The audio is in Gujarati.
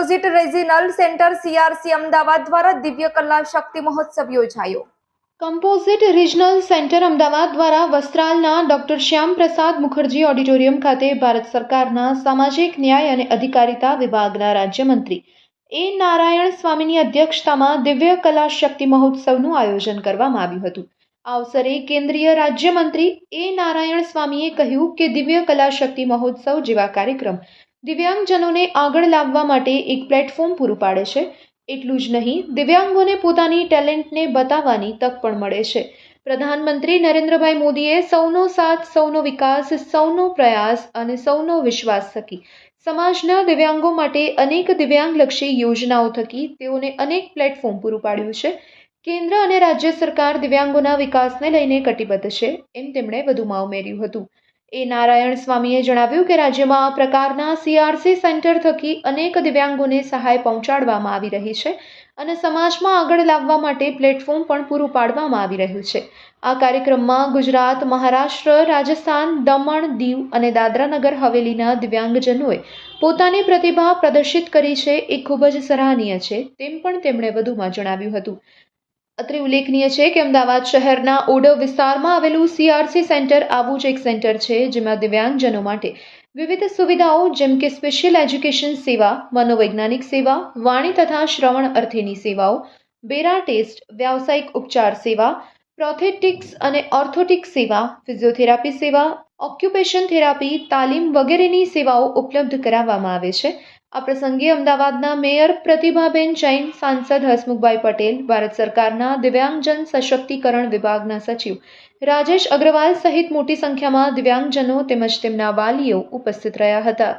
Composite regional centre CRC Ahmedabad દ્વારા દિવ્ય કલા શક્તિ મહોત્સવ યોજાયો। કમ્પોઝિટ રિજનલ સેન્ટર અમદાવાદ દ્વારા વસ્ત્રાલના ડોક્ટર શ્યામ પ્રસાદ મુખર્જી ઓડિટોરિયમ ખાતે ભારત સરકારના સામાજિક ન્યાય અને અધિકારિતા વિભાગના રાજ્યમંત્રી એ નારાયણ સ્વામીની અધ્યક્ષતામાં દિવ્ય કલા શક્તિ મહોત્સવનું આયોજન કરવામાં આવ્યું હતું। આ અવસરે કેન્દ્રીય રાજ્યમંત્રી એ નારાયણ સ્વામીએ કહ્યું કે દિવ્ય કલા શક્તિ મહોત્સવ જેવા કાર્યક્રમ દિવ્યાંગજનોને આગળ લાવવા માટે એક પ્લેટફોર્મ પૂરું પાડે છે। એટલું જ નહીં, દિવ્યાંગોને પોતાની ટેલેન્ટને બતાવવાની તક પણ મળે છે। પ્રધાનમંત્રી નરેન્દ્રભાઈ મોદીએ સૌનો સાથ, સૌનો વિકાસ, સૌનો પ્રયાસ અને સૌનો વિશ્વાસ થકી સમાજના દિવ્યાંગો માટે અનેક દિવ્યાંગલક્ષી યોજનાઓ થકી તેઓને અનેક પ્લેટફોર્મ પૂરું પાડ્યું છે। કેન્દ્ર અને રાજ્ય સરકાર દિવ્યાંગોના વિકાસને લઈને કટિબદ્ધ છે, એમ તેમણે વધુમાં ઉમેર્યું હતું। એ નારાયણ સ્વામીએ જણાવ્યું કે રાજ્યમાં આ પ્રકારના સીઆરસી સેન્ટર થકી અનેક દિવ્યાંગોને સહાય પહોંચાડવામાં આવી રહી છે અને સમાજમાં આગળ લાવવા માટે પ્લેટફોર્મ પણ પૂરું પાડવામાં આવી રહ્યું છે। આ કાર્યક્રમમાં ગુજરાત, મહારાષ્ટ્ર, રાજસ્થાન, દમણ, દીવ અને દાદરા નગર હવેલીના દિવ્યાંગજનોએ પોતાની પ્રતિભા પ્રદર્શિત કરી છે, એ ખૂબ જ સરાહનીય છે, તેમ પણ તેમણે વધુમાં જણાવ્યું હતું। અત્રે ઉલ્લેખનીય છે કે અમદાવાદ શહેરના ઓડવ વિસ્તારમાં આવેલું સીઆરસી સેન્ટર આવું જ એક સેન્ટર છે જેમાં દિવ્યાંગજનો માટે વિવિધ સુવિધાઓ જેમ કે સ્પેશિયલ એજ્યુકેશન સેવા, મનોવૈજ્ઞાનિક સેવા, વાણી તથા શ્રવણ અર્થેની સેવાઓ, બેરા ટેસ્ટ, વ્યાવસાયિક ઉપચાર સેવા, પ્રોથેટિક્સ અને ઓર્થોટિક સેવા, ફિઝિયોથેરાપી સેવા, ઓક્યુપેશન થેરાપી, તાલીમ વગેરેની સેવાઓ ઉપલબ્ધ કરાવવામાં આવે છે। આ પ્રસંગે અમદાવાદના મેયર પ્રતિભાબેન જૈન, સાંસદ હસમુખભાઈ પટેલ, ભારત સરકારના દિવ્યાંગજન સશક્તિકરણ વિભાગના સચિવ રાજેશ અગ્રવાલ સહિત મોટી સંખ્યામાં દિવ્યાંગજનો તેમજ તેમના વાલીઓ ઉપસ્થિત રહ્યા હતા।